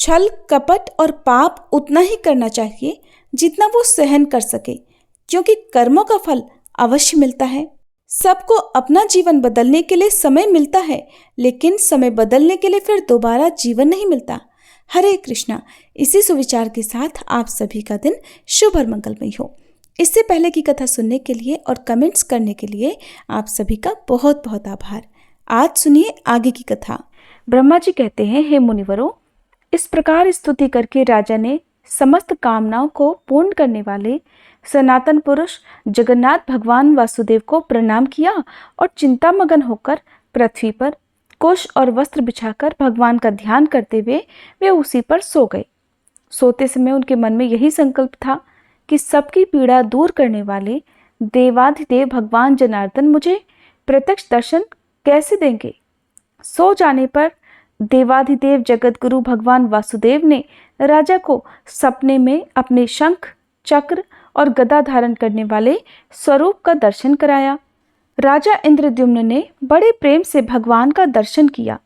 छल कपट और पाप उतना ही करना चाहिए जितना वो सहन कर सके, क्योंकि कर्मों का फल अवश्य मिलता है। सबको अपना जीवन बदलने के लिए समय मिलता है, लेकिन समय बदलने के लिए फिर दोबारा जीवन नहीं मिलता। हरे कृष्णा। इसी सुविचार के साथ आप सभी का दिन शुभ और मंगलमय हो। इससे पहले की कथा सुनने के लिए और कमेंट्स करने के लिए आप सभी का बहुत बहुत आभार। आज सुनिए आगे की कथा। ब्रह्मा जी कहते हैं, हे मुनिवरों, इस प्रकार स्तुति करके राजा ने समस्त कामनाओं को पूर्ण करने वाले सनातन पुरुष जगन्नाथ भगवान वासुदेव को प्रणाम किया और चिंतामग्न होकर पृथ्वी पर कुश और वस्त्र बिछाकर भगवान का ध्यान करते हुए वे उसी पर सो गए। सोते समय उनके मन में यही संकल्प था कि सबकी पीड़ा दूर करने वाले देवाधिदेव भगवान जनार्दन मुझे प्रत्यक्ष दर्शन कैसे देंगे। सो जाने पर देवाधिदेव जगतगुरु भगवान वासुदेव ने राजा को सपने में अपने शंख, चक्र और गदा धारण करने वाले स्वरूप का दर्शन कराया। राजा इंद्रद्युम्न ने बड़े प्रेम से भगवान का दर्शन किया।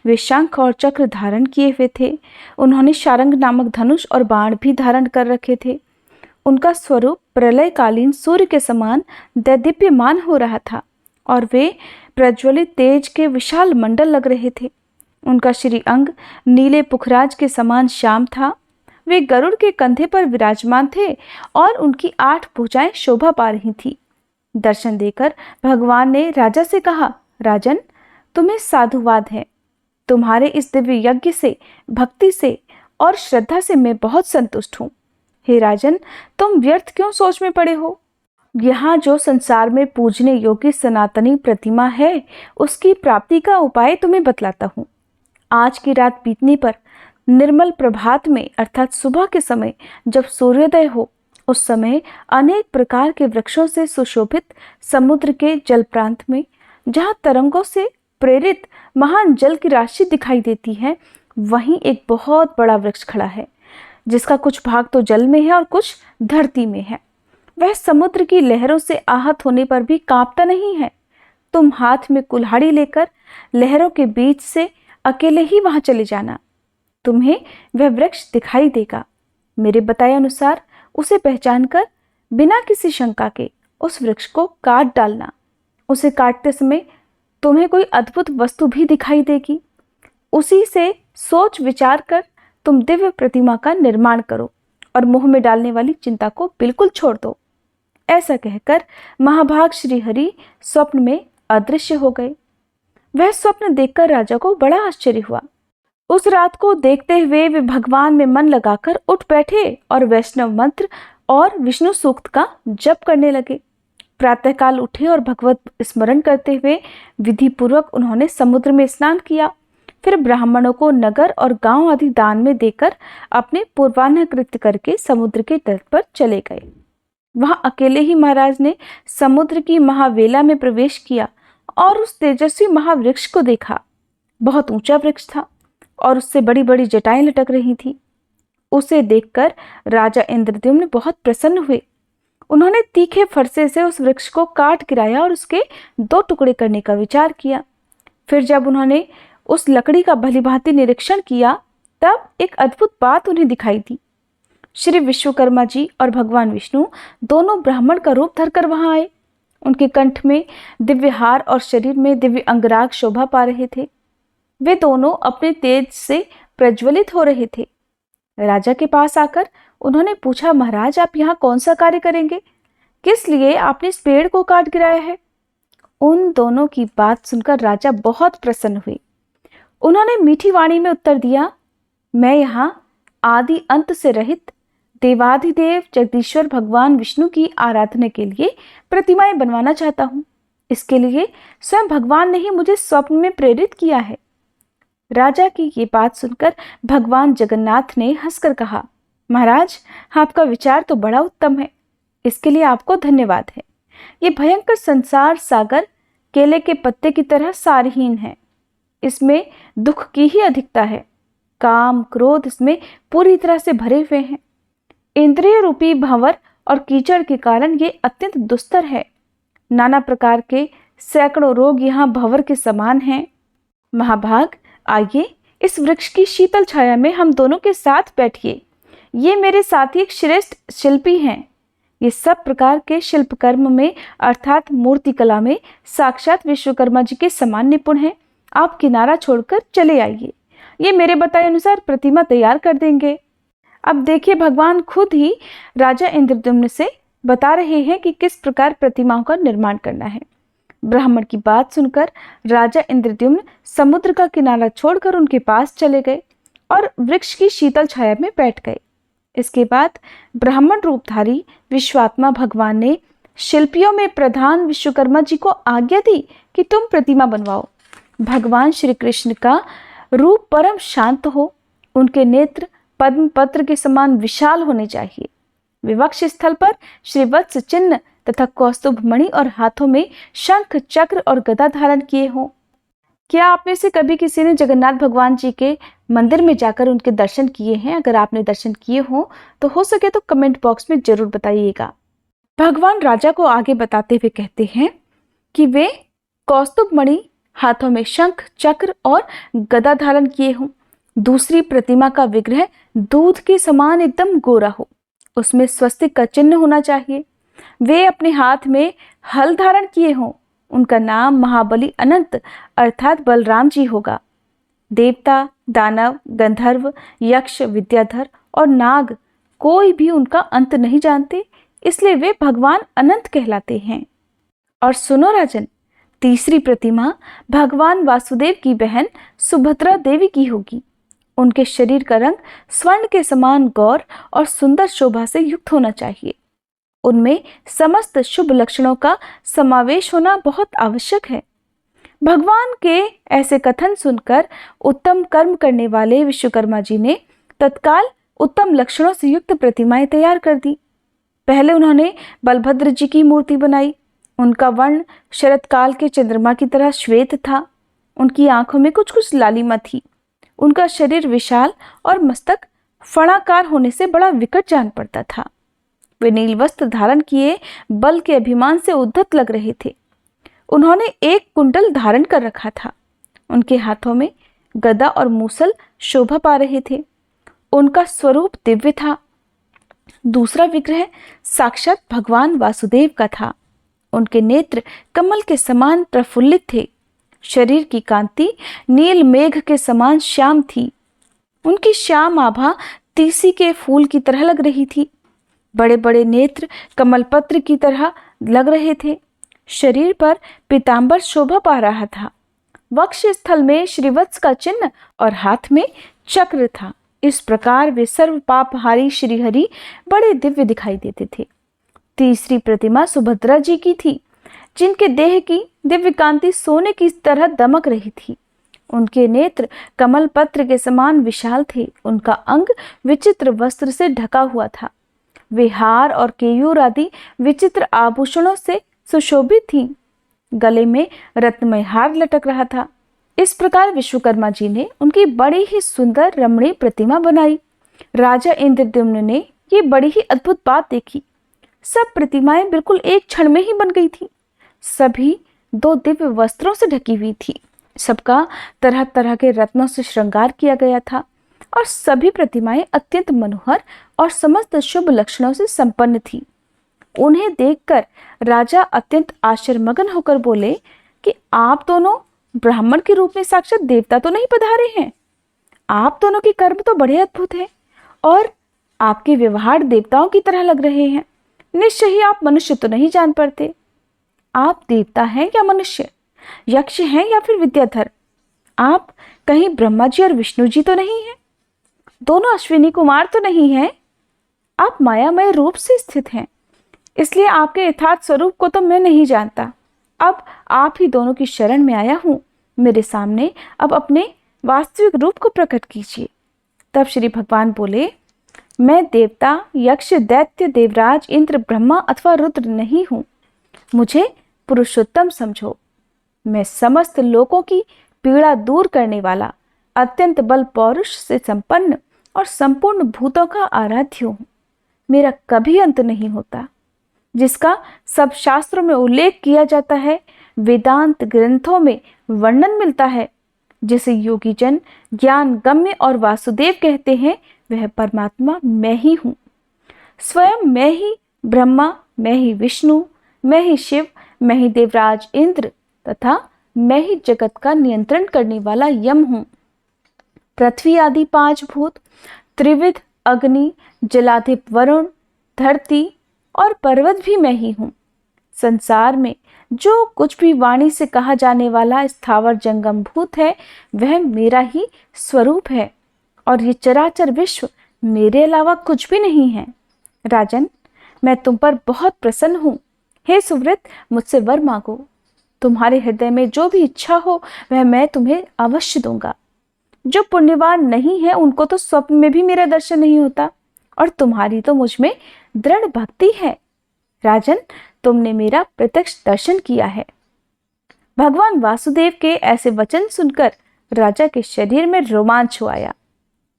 वे शंख और चक्र धारण किए हुए थे। उन्होंने शारंग नामक धनुष और बाण भी धारण कर रखे थे। उनका स्वरूप प्रलयकालीन सूर्य के समान दैदीप्यमान हो रहा था और वे प्रज्वलित तेज के विशाल मंडल लग रहे थे। उनका श्रीअंग नीले पुखराज के समान श्याम था। वे गरुड़ के कंधे पर विराजमान थे और उनकी 8 भुजाएं शोभा पा रही थी। दर्शन देकर भगवान ने राजा से कहा, राजन, तुम्हें साधुवाद है। तुम्हारे इस दिव्य यज्ञ से, भक्ति से और श्रद्धा से मैं बहुत संतुष्ट हूँ। हे राजन, तुम व्यर्थ क्यों सोच में पड़े हो? यहाँ जो संसार में पूजने योग्य सनातनी प्रतिमा है, उसकी प्राप्ति का उपाय तुम्हें बतलाता हूँ। आज की रात बीतने पर निर्मल प्रभात में अर्थात सुबह के समय जब सूर्योदय हो, उस समय अनेक प्रकार के वृक्षों से सुशोभित समुद्र के जल प्रांत में, जहाँ तरंगों से प्रेरित महान जल की राशि दिखाई देती है, वहीं एक बहुत बड़ा वृक्ष खड़ा है, जिसका कुछ भाग तो जल में है और कुछ धरती में है। वह समुद्र की लहरों से आहत होने पर भी कांपता नहीं है। तुम हाथ में कुल्हाड़ी लेकर लहरों के बीच से अकेले ही वहां चले जाना। तुम्हें वह वृक्ष दिखाई देगा। मेरे बताए अनुसार उसे पहचान कर बिना किसी शंका के उस वृक्ष को काट डालना। उसे काटते समय तुम्हें कोई अद्भुत वस्तु भी दिखाई देगी। उसी से सोच विचार कर तुम दिव्य प्रतिमा का निर्माण करो और मुंह में डालने वाली चिंता को बिल्कुल छोड़ दो। ऐसा कहकर महाभाग श्रीहरि स्वप्न में अदृश्य हो गए। वह स्वप्न देखकर राजा को बड़ा आश्चर्य हुआ। उस रात को देखते हुए वे भगवान में मन लगाकर उठ बैठे और वैष्णव मंत्र और विष्णु सूक्त का जप करने लगे। प्रातःकाल उठे और भगवत स्मरण करते हुए विधि पूर्वक उन्होंने समुद्र में स्नान किया। फिर ब्राह्मणों को नगर और गांव आदि दान में देकर अपने पूर्वाह्न कृत्य करके समुद्र के तट पर चले गए। वहां अकेले ही महाराज ने समुद्र की महावेला में प्रवेश किया और उस तेजस्वी महावृक्ष को देखा। बहुत ऊंचा वृक्ष था और उससे बड़ी बड़ी जटाएं लटक रही थी। उसे देखकर राजा इंद्रद्युम्न बहुत प्रसन्न हुए। उन्होंने तीखे फरसे से उस वृक्ष को काट गिराया और उसके 2 टुकड़े करने का विचार किया। फिर जब उन्होंने उस लकड़ी का भलीभांति निरीक्षण किया, तब एक अद्भुत बात उन्हें दिखाई दी। श्री विश्वकर्मा जी और भगवान विष्णु दोनों ब्राह्मण का रूप धरकर वहां आए। उनके कंठ में दिव्य हार और शरीर में दिव्य अंगराग शोभा पा रहे थे। वे दोनों अपने तेज से प्रज्वलित हो रहे थे। राजा के पास आकर उन्होंने पूछा, महाराज, आप यहाँ कौन सा कार्य करेंगे? किस लिए आपने इस पेड़ को काट गिराया है? उन दोनों की बात सुनकर राजा बहुत प्रसन्न हुए। उन्होंने मीठी वाणी में उत्तर दिया, मैं यहाँ आदि अंत से रहित देवाधिदेव जगदीश्वर भगवान विष्णु की आराधना के लिए प्रतिमाएं बनवाना चाहता हूँ। इसके लिए स्वयं भगवान ने ही मुझे स्वप्न में प्रेरित किया है। राजा की ये बात सुनकर भगवान जगन्नाथ ने हंसकर कहा, महाराज, आपका विचार तो बड़ा उत्तम है। इसके लिए आपको धन्यवाद है। ये भयंकर संसार सागर केले के पत्ते की तरह सारहीन है। इसमें दुख की ही अधिकता है। काम क्रोध इसमें पूरी तरह से भरे हुए हैं। इंद्रिय रूपी भंवर और कीचड़ के कारण ये अत्यंत दुस्तर है। नाना प्रकार के सैकड़ों रोग यहाँ भंवर के समान हैं। महाभाग, आइए इस वृक्ष की शीतल छाया में हम दोनों के साथ बैठिए। ये मेरे साथी एक श्रेष्ठ शिल्पी हैं। ये सब प्रकार के शिल्प कर्म में अर्थात मूर्ति कला में साक्षात विश्वकर्मा जी के समान निपुण हैं। आप किनारा छोड़कर चले आइए, ये मेरे बताए अनुसार प्रतिमा तैयार कर देंगे। अब देखिए, भगवान खुद ही राजा इंद्रद्युम्न से बता रहे हैं कि किस प्रकार प्रतिमाओं का निर्माण करना है। ब्राह्मण की बात सुनकर राजा इंद्रद्युम्न समुद्र का किनारा छोड़कर उनके पास चले गए और वृक्ष की शीतल छाया में बैठ गए। इसके बाद ब्राह्मण रूपधारी विश्वात्मा भगवान ने शिल्पियों में प्रधान विश्वकर्मा जी को आज्ञा दी कि तुम प्रतिमा बनवाओ। भगवान श्री कृष्ण का रूप परम शांत हो, उनके नेत्र पद्म पत्र के समान विशाल होने चाहिए। विवक्ष स्थल पर श्रीवत्स चिन्ह तथा कौस्तुभ मणि और हाथों में शंख चक्र और गदा धारण किए हों। क्या आप में से कभी किसी ने जगन्नाथ भगवान जी के मंदिर में जाकर उनके दर्शन किए हैं? अगर आपने दर्शन किए हों तो हो सके तो कमेंट बॉक्स में जरूर बताइएगा। भगवान राजा को आगे बताते हुए कहते हैं कि वे कौस्तुभ मणि, हाथों में शंख चक्र और गदा धारण किए हों। दूसरी प्रतिमा का विग्रह दूध के समान एकदम गोरा हो, उसमें स्वस्तिक का चिन्ह होना चाहिए। वे अपने हाथ में हल धारण किए हों। उनका नाम महाबली अनंत अर्थात बलराम जी होगा। देवता, दानव, गंधर्व, यक्ष, विद्याधर और नाग कोई भी उनका अंत नहीं जानते, इसलिए वे भगवान अनंत कहलाते हैं। और सुनो राजन, तीसरी प्रतिमा भगवान वासुदेव की बहन सुभद्रा देवी की होगी। उनके शरीर का रंग स्वर्ण के समान गौर और सुंदर शोभा से युक्त होना चाहिए। उनमें समस्त शुभ लक्षणों का समावेश होना बहुत आवश्यक है। भगवान के ऐसे कथन सुनकर उत्तम कर्म करने वाले विश्वकर्मा जी ने तत्काल उत्तम लक्षणों से युक्त प्रतिमाएं तैयार कर दी। पहले उन्होंने बलभद्र जी की मूर्ति बनाई। उनका वर्ण शरद काल के चंद्रमा की तरह श्वेत था। उनकी आंखों में कुछ कुछ लालिमा थी। उनका शरीर विशाल और मस्तक फणाकार होने से बड़ा विकट जान पड़ता था। वे नील वस्त्र धारण किए बल के अभिमान से उद्धत लग रहे थे। उन्होंने एक कुंडल धारण कर रखा था। उनके हाथों में गदा और मूसल शोभा पा रहे थे। उनका स्वरूप दिव्य था। दूसरा विग्रह साक्षात भगवान वासुदेव का था। उनके नेत्र कमल के समान प्रफुल्लित थे। शरीर की कांति नील मेघ के समान श्याम थी। उनकी श्याम आभा तीसी के फूल की तरह लग रही थी। बड़े बड़े नेत्र कमल पत्र की तरह लग रहे थे। शरीर पर पीतांबर शोभा पा रहा था। वक्ष स्थल में श्रीवत्स का चिन्ह और हाथ में चक्र था। इस प्रकार वे सर्व पापहारी श्रीहरि बड़े दिव्य दिखाई देते थे। तीसरी प्रतिमा सुभद्रा जी की थी, जिनके देह की दिव्य कांति सोने की तरह दमक रही थी। उनके नेत्र कमल पत्र के समान विशाल थे। उनका अंग विचित्र वस्त्र से ढका हुआ था। वे हार और केयूर आदि विचित्र आभूषणों से सुशोभित थीं। गले में रत्नमय हार लटक रहा था। इस प्रकार विश्वकर्मा जी ने उनकी बड़ी ही सुंदर रमणीय प्रतिमा बनाई। राजा इंद्रद्युम्न ने ये बड़ी ही अद्भुत बात देखी। सब प्रतिमाएं बिल्कुल एक क्षण में ही बन गई थी। सभी 2 दिव्य वस्त्रों से ढकी हुई थी। सबका तरह तरह के रत्नों से श्रृंगार किया गया था और सभी प्रतिमाएं अत्यंत मनोहर और समस्त शुभ लक्षणों से संपन्न थी। उन्हें देखकर राजा अत्यंत आश्चर्यमग्न होकर बोले कि आप दोनों ब्राह्मण के रूप में साक्षात देवता तो नहीं पधारे हैं? आप दोनों के कर्म तो बड़े अद्भुत हैं और आपके व्यवहार देवताओं की तरह लग रहे हैं। निश्चय ही आप मनुष्य तो नहीं जान पड़ते। आप देवता हैं या मनुष्य, यक्ष हैं या फिर विद्याधर? आप कहीं ब्रह्मा जी और विष्णु जी तो नहीं हैं? दोनों अश्विनी कुमार तो नहीं हैं? आप मायामय रूप से स्थित हैं, इसलिए आपके यथार्थ स्वरूप को तो मैं नहीं जानता। अब आप ही दोनों की शरण में आया हूं। मेरे सामने अब अपने वास्तविक रूप को प्रकट कीजिए। तब श्री भगवान बोले, मैं देवता, यक्ष, दैत्य, देवराज, इंद्र, ब्रह्मा अथवा रुद्र नहीं हूं। मुझे पुरुषोत्तम समझो। मैं समस्त लोगों की पीड़ा दूर करने वाला, अत्यंत बल पौरुष से संपन्न और संपूर्ण भूतों का आराध्य हूँ। मेरा कभी अंत नहीं होता, जिसका सब शास्त्रों में उल्लेख किया जाता है, वेदांत ग्रंथों में वर्णन मिलता है। जिसे योगी जन ज्ञान गम्य और वासुदेव कहते हैं, वह परमात्मा मैं ही हूँ। स्वयं मैं ही ब्रह्मा, मैं ही विष्णु, मैं ही शिव, मैं ही देवराज इंद्र तथा मैं ही जगत का नियंत्रण करने वाला यम हूँ। पृथ्वी आदि 5 भूत, त्रिविध अग्नि, जलाधिप वरुण, धरती और पर्वत भी मैं ही हूँ। संसार में जो कुछ भी वाणी से कहा जाने वाला स्थावर जंगम भूत है, वह मेरा ही स्वरूप है और ये चराचर विश्व मेरे अलावा कुछ भी नहीं है। राजन, मैं तुम पर बहुत प्रसन्न हूँ। हे सुव्रत, मुझसे वर मांगो। तुम्हारे हृदय में जो भी इच्छा हो वह मैं तुम्हें अवश्य दूंगा। जो पुण्यवान नहीं है उनको तो स्वप्न में भी मेरा दर्शन नहीं होता, और तुम्हारी तो मुझ में दृढ़ भक्ति है। राजन, तुमने मेरा प्रत्यक्ष दर्शन किया है। भगवान वासुदेव के ऐसे वचन सुनकर राजा के शरीर में रोमांच हो आया।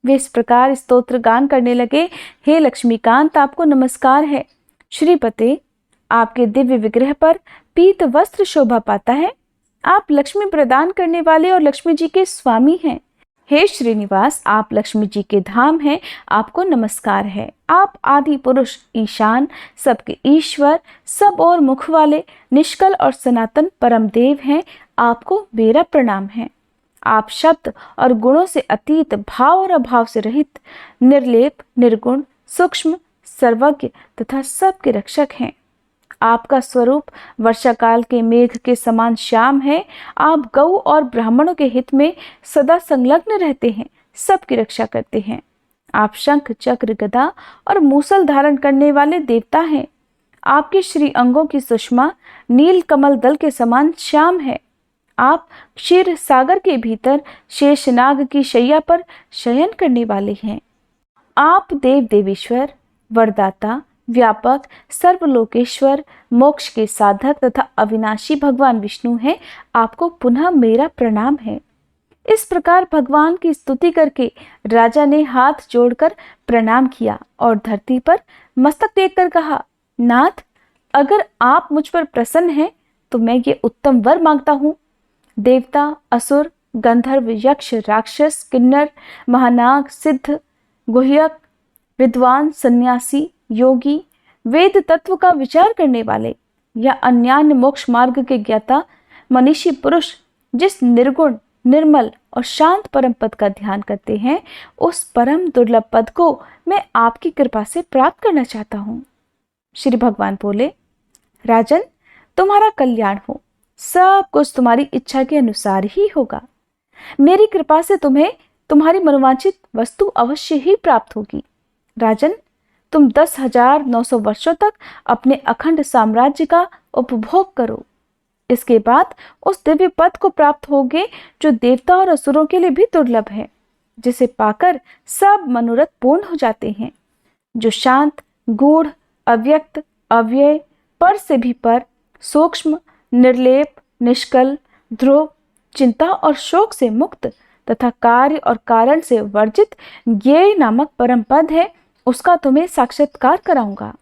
वे इस प्रकार स्तोत्र गान करने लगे। हे लक्ष्मीकांत, आपको नमस्कार है। श्रीपते, आपके दिव्य विग्रह पर पीत वस्त्र शोभा पाता है। आप लक्ष्मी प्रदान करने वाले और लक्ष्मी जी के स्वामी हैं। हे श्रीनिवास, आप लक्ष्मी जी के धाम हैं, आपको नमस्कार है। आप आदि पुरुष, ईशान, सबके ईश्वर, सब और मुख वाले, निष्कल और सनातन परम देव हैं, आपको मेरा प्रणाम है। आप शब्द और गुणों से अतीत, भाव और अभाव से रहित, निर्लेप, निर्गुण, सूक्ष्म, सर्वज्ञ तथा सबके रक्षक हैं। आपका स्वरूप वर्षा काल के मेघ के समान श्याम है। आप गौ और ब्राह्मणों के हित में सदा संलग्न रहते हैं, सबकी रक्षा करते हैं। आप शंख, चक्र, गदा और मूसल धारण करने वाले देवता हैं। आपके श्री अंगों की सुषमा नील कमल दल के समान श्याम है। आप क्षीर सागर के भीतर शेषनाग की शैया पर शयन करने वाले हैं। आप देव देवेश्वर, वरदाता, व्यापक, सर्वलोकेश्वर, मोक्ष के साधक तथा अविनाशी भगवान विष्णु हैं। आपको पुनः मेरा प्रणाम है। इस प्रकार भगवान की स्तुति करके राजा ने हाथ जोड़कर प्रणाम किया और धरती पर मस्तक टेककर कहा, नाथ, अगर आप मुझ पर प्रसन्न हैं तो मैं ये उत्तम वर मांगता हूँ। देवता, असुर, गंधर्व, यक्ष, राक्षस, किन्नर, महानाग, सिद्ध, गुह्यक, विद्वान, सन्यासी, योगी, वेद तत्व का विचार करने वाले या अन्यान्य मोक्ष मार्ग के ज्ञाता, मनीषी पुरुष जिस निर्गुण, निर्मल और शांत परम पद का ध्यान करते हैं, उस परम दुर्लभ पद को मैं आपकी कृपा से प्राप्त करना चाहता हूँ। श्री भगवान बोले, राजन, तुम्हारा कल्याण हो। सब कुछ तुम्हारी इच्छा के अनुसार ही होगा। मेरी कृपा से तुम्हें तुम्हारी मनोवांछित वस्तु अवश्य ही प्राप्त होगी। राजन, तुम 10,900 वर्षों तक अपने अखंड साम्राज्य का उपभोग करो। इसके बाद उस दिव्य पद को प्राप्त होगे जो देवता और असुरों के लिए भी दुर्लभ है, जिसे पाकर सब मनोरथ पूर्ण हो जाते हैं, जो शांत, गूढ़, अव्यक्त, अव्यय, पर से भी पर, सूक्ष्म, निर्लेप, निष्कल, ध्रुव, चिंता और शोक से मुक्त तथा कार्य और कारण से वर्जित ये नामक परम पद है, उसका तुम्हें साक्षात्कार कराऊंगा।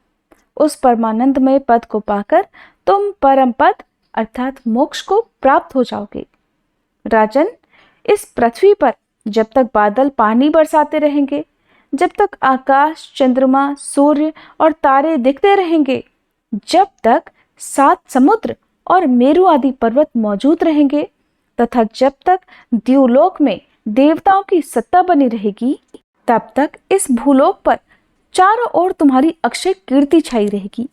उस परमानंदमय पद को पाकर तुम परम पद अर्थात मोक्ष को प्राप्त हो जाओगे। राजन, इस पृथ्वी पर जब तक बादल पानी बरसाते रहेंगे, जब तक आकाश, चंद्रमा, सूर्य और तारे दिखते रहेंगे, जब तक 7 समुद्र और मेरु आदि पर्वत मौजूद रहेंगे तथा जब तक द्युलोक में देवताओं की सत्ता बनी रहेगी, तब तक इस भूलोक पर चारों ओर तुम्हारी अक्षय कीर्ति छाई रहेगी।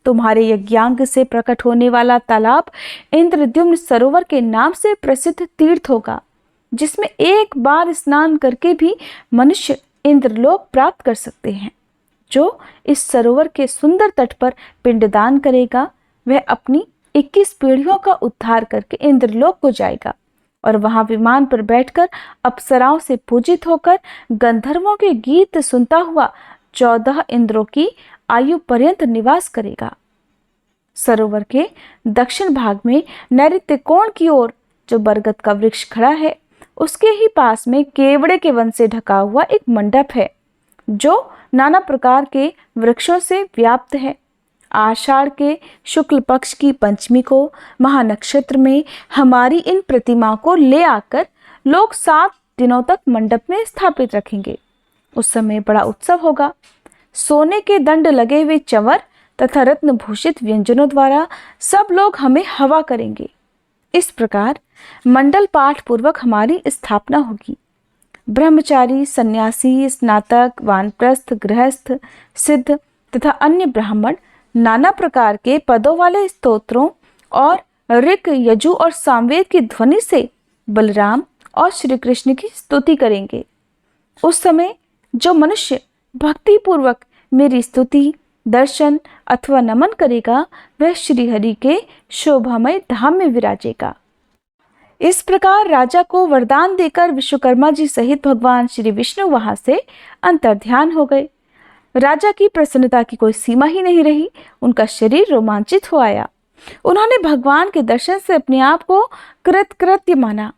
तुम्हारे यज्ञांग से प्रकट होने वाला तालाब इंद्रद्युम्न सरोवर के नाम से प्रसिद्ध तीर्थ होगा, जिसमें एक बार स्नान करके भी मनुष्य इंद्रलोक प्राप्त कर सकते हैं। जो इस सरोवर के सुंदर तट पर पिंडदान करेगा, वह अपनी 21 पीढ़ियों का उद्धार करके इंद्रलोक को जाएगा और वहां विमान पर बैठकर अप्सराओं से पूजित होकर गंधर्वों के गीत सुनता हुआ 14 इंद्रों की आयु पर्यंत निवास करेगा। सरोवर के दक्षिण भाग में नैऋत्य कोण की ओर जो बरगद का वृक्ष खड़ा है, उसके ही पास में केवड़े के वन से ढका हुआ एक मंडप है, जो नाना प्रकार के वृक्षों से व्याप्त है। आषाढ़ के शुक्ल पक्ष की पंचमी को महानक्षत्र में हमारी इन प्रतिमाओं को ले आकर लोग 7 दिनों तक मंडप में स्थापित रखेंगे। उस समय बड़ा उत्सव होगा। सोने के दंड लगे हुए चंवर तथा रत्न भूषित व्यंजनों द्वारा सब लोग हमें हवा करेंगे। इस प्रकार मंडल पाठ पूर्वक हमारी स्थापना होगी। ब्रह्मचारी, सन्यासी, स्नातक, वानप्रस्थ, गृहस्थ, सिद्ध तथा अन्य ब्राह्मण नाना प्रकार के पदों वाले स्तोत्रों और ऋक, यजु और सामवेद की ध्वनि से बलराम और श्री कृष्ण की स्तुति करेंगे। उस समय जो मनुष्य भक्ति पूर्वक मेरी स्तुति, दर्शन अथवा नमन करेगा वह श्री हरि के शोभामय धाम में विराजेगा। इस प्रकार राजा को वरदान देकर विश्वकर्मा जी सहित भगवान श्री विष्णु वहां से अंतर्ध्यान हो गए। राजा की प्रसन्नता की कोई सीमा ही नहीं रही। उनका शरीर रोमांचित हो आया। उन्होंने भगवान के दर्शन से अपने आप को कृतकृत्य माना।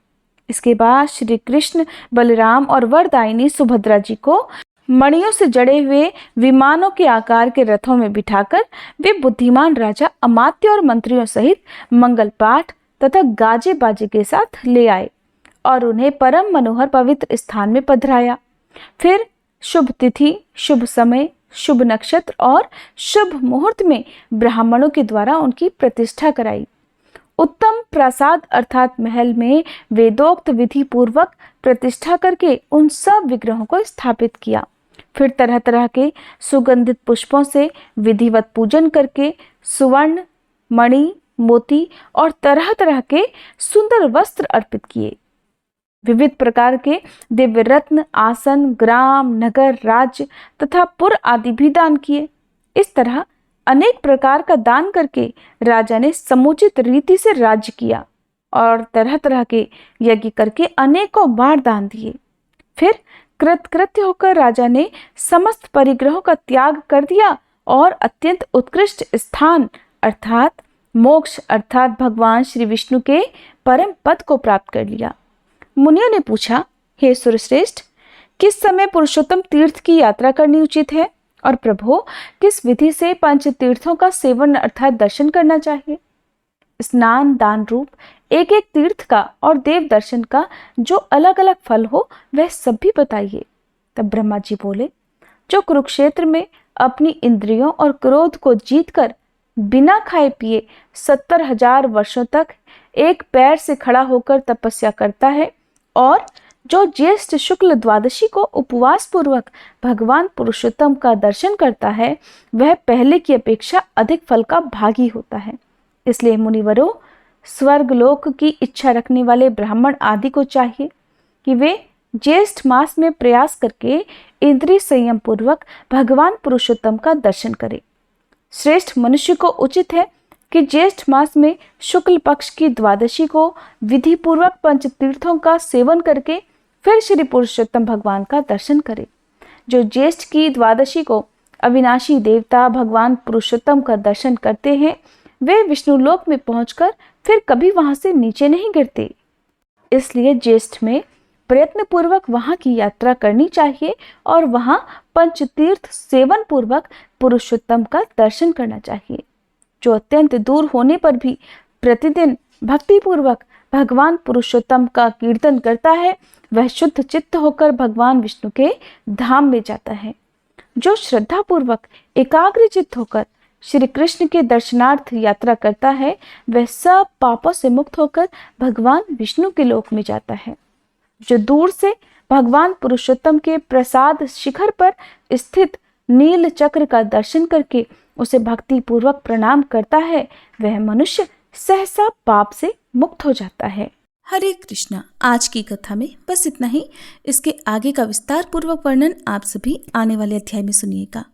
इसके बाद श्री कृष्ण, बलराम और वरदायिनी सुभद्रा जी को मणियों से जड़े हुए विमानों के आकार के रथों में बिठाकर वे बुद्धिमान राजा अमात्य और मंत्रियों सहित मंगल पाठ तथा गाजे बाजे के साथ ले आए और उन्हें परम मनोहर पवित्र स्थान में पधराया। फिर शुभ तिथि, शुभ समय, शुभ नक्षत्र और शुभ मुहूर्त में ब्राह्मणों के द्वारा उनकी प्रतिष्ठा कराई। उत्तम प्रासाद अर्थात महल में वेदोक्त विधि पूर्वक प्रतिष्ठा करके उन सब विग्रहों को स्थापित किया। फिर तरह तरह के सुगंधित पुष्पों से विधिवत पूजन करके सुवर्ण, मणि, मोती और तरह तरह के सुंदर वस्त्र अर्पित किए। विविध प्रकार के दिव्य रत्न, आसन, ग्राम, नगर, राज्य तथा पुर आदि भी दान किए। इस तरह अनेक प्रकार का दान करके राजा ने समुचित रीति से राज्य किया और तरह तरह के यज्ञ करके अनेकों बार दान दिए। फिर कृतकृत्य होकर राजा ने समस्त परिग्रहों का त्याग कर दिया और अत्यंत उत्कृष्ट स्थान अर्थात मोक्ष अर्थात भगवान श्री विष्णु के परम पद को प्राप्त कर लिया। मुनियों ने पूछा, हे सुरश्रेष्ठ, किस समय पुरुषोत्तम तीर्थ की यात्रा करनी उचित है और प्रभु किस विधि से पंच तीर्थों का सेवन अर्थात दर्शन करना चाहिए? स्नान दान रूप एक एक तीर्थ का और देव दर्शन का जो अलग अलग फल हो वह सब भी बताइए। तब ब्रह्मा जी बोले, जो कुरुक्षेत्र में अपनी इंद्रियों और क्रोध को जीतकर बिना खाए पिए 70,000 वर्षों तक एक पैर से खड़ा होकर तपस्या करता है और जो ज्येष्ठ शुक्ल द्वादशी को उपवास पूर्वक भगवान पुरुषोत्तम का दर्शन करता है वह पहले की अपेक्षा अधिक फल का भागी होता है। इसलिए मुनिवरों, स्वर्ग लोक की इच्छा रखने वाले ब्राह्मण आदि को चाहिए कि वे ज्येष्ठ मास में प्रयास करके इंद्रिय संयम पूर्वक भगवान पुरुषोत्तम का दर्शन करें। श्रेष्ठ मनुष्य को उचित है कि ज्येष्ठ मास में शुक्ल पक्ष की द्वादशी को विधि पूर्वक पंच तीर्थों का सेवन करके फिर श्री पुरुषोत्तम भगवान का दर्शन करे। जो ज्येष्ठ की द्वादशी को अविनाशी देवता भगवान पुरुषोत्तम का दर्शन करते हैं वे विष्णु लोक में पहुंचकर फिर कभी वहां से नीचे नहीं गिरते। इसलिए ज्येष्ठ में प्रयत्न पूर्वक वहां की यात्रा करनी चाहिए और वहां पंचतीर्थ सेवन पूर्वक पुरुषोत्तम का दर्शन करना चाहिए। जो अत्यंत दूर होने पर भी प्रतिदिन भक्ति पूर्वक भगवान पुरुषोत्तम का कीर्तन करता है वह शुद्ध चित्त होकर भगवान विष्णु के धाम में जाता है। जो श्रद्धा पूर्वक एकाग्र चित्त होकर श्री कृष्ण के दर्शनार्थ यात्रा करता है वह सब पापों से मुक्त होकर भगवान विष्णु के लोक में जाता है। जो दूर से भगवान पुरुषोत्तम के प्रसाद शिखर पर स्थित नील चक्र का दर्शन करके उसे भक्ति पूर्वक प्रणाम करता है वह मनुष्य सहसा पाप से मुक्त हो जाता है। हरे कृष्णा। आज की कथा में बस इतना ही। इसके आगे का विस्तार पूर्वक वर्णन आप सभी आने वाले अध्याय में सुनिएगा।